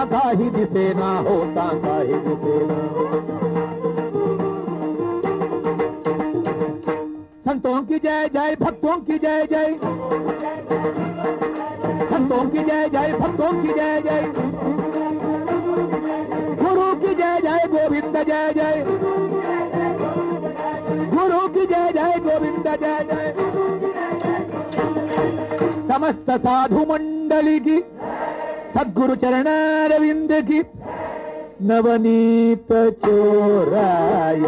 काही दिसेना, होता काही दिसेना। संतों की जय जय, भक्तों की जय जय, संतों की जय जय, भक्तों की जय जय, गुरु की जय जय, गोविंद जय जय, गुरु की जय जय, गोविंद जय जय। समस्त साधु मंडली की, सद्गुरु चरणारविंद की, नवनीत चोराय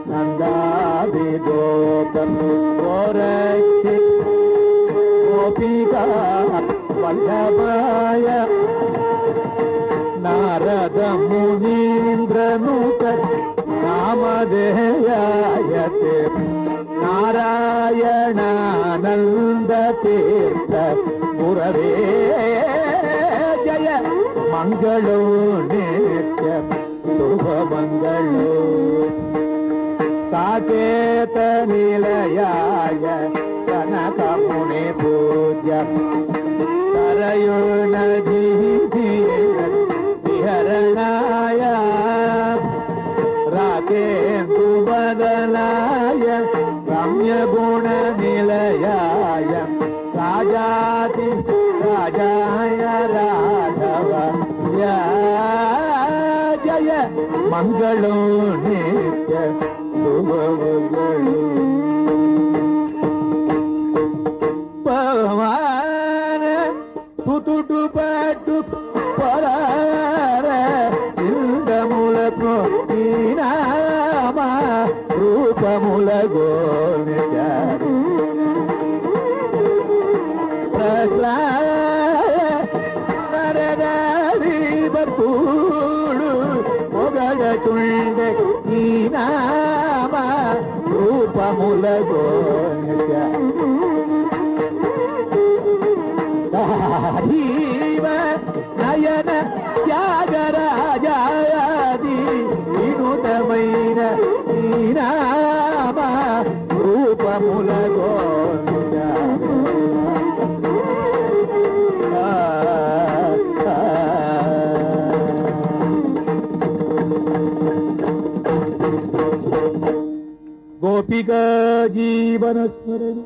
नंदादि गोपन गोरक्षि गोपिका वल्लभाय नारद मुनीन्द्रनुत नामधेयायते नारायणानंद तीर्थ गुरवे जय मंगलो नित्य शुभ मंगलो। साकेत निलयाय कनक मुनि पूज्य सरयुण विहरणाय राकेन्दु बदनाय रम्य गुण निलयाय राजाति राजाय राघव जय मंगलो नित्य शुभ मंगलो। पवन तुतुटु पटु परार इंद्रमुलको नीनाम रूपमुलगो निचारि प्रश्लादी बपूळु मोगड चुंडे नीनाम रूपमुलगो निचारि जीव नयन त्यागराजादि विनुतमैन नीनाम रूपमुलगो गोपिका जीवन स्मरण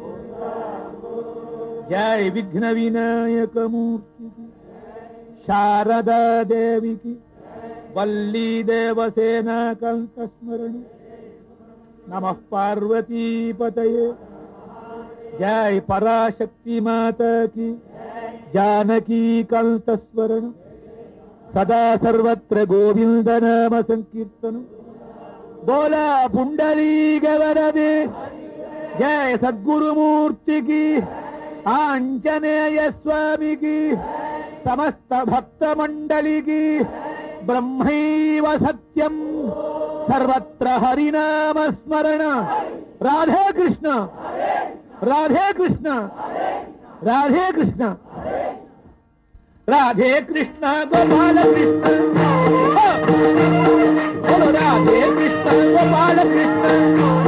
जय विघ्न विनायक मूर्ति की, शारदा देवी की, वल्ली देवसेना कंठ स्मरण। नमः पार्वती पतये, जय पराशक्ति माता की, जानकी कंठ स्मरण। सदा सर्वत्र गोविंद नाम संकीर्तन। बोला पुंडलीक वरदे, जय सद्गुरु मूर्ति की, आंजनेय स्वामी की, समस्त भक्त मंडली की, ब्रह्मैव सत्यम सर्वत्र हरिनाम स्मरण। राधे कृष्ण, राधे कृष्ण, राधे कृष्ण, राधे कृष्ण गोपाल कृष्ण, बोलो राधे कृष्ण गोपाल कृष्ण।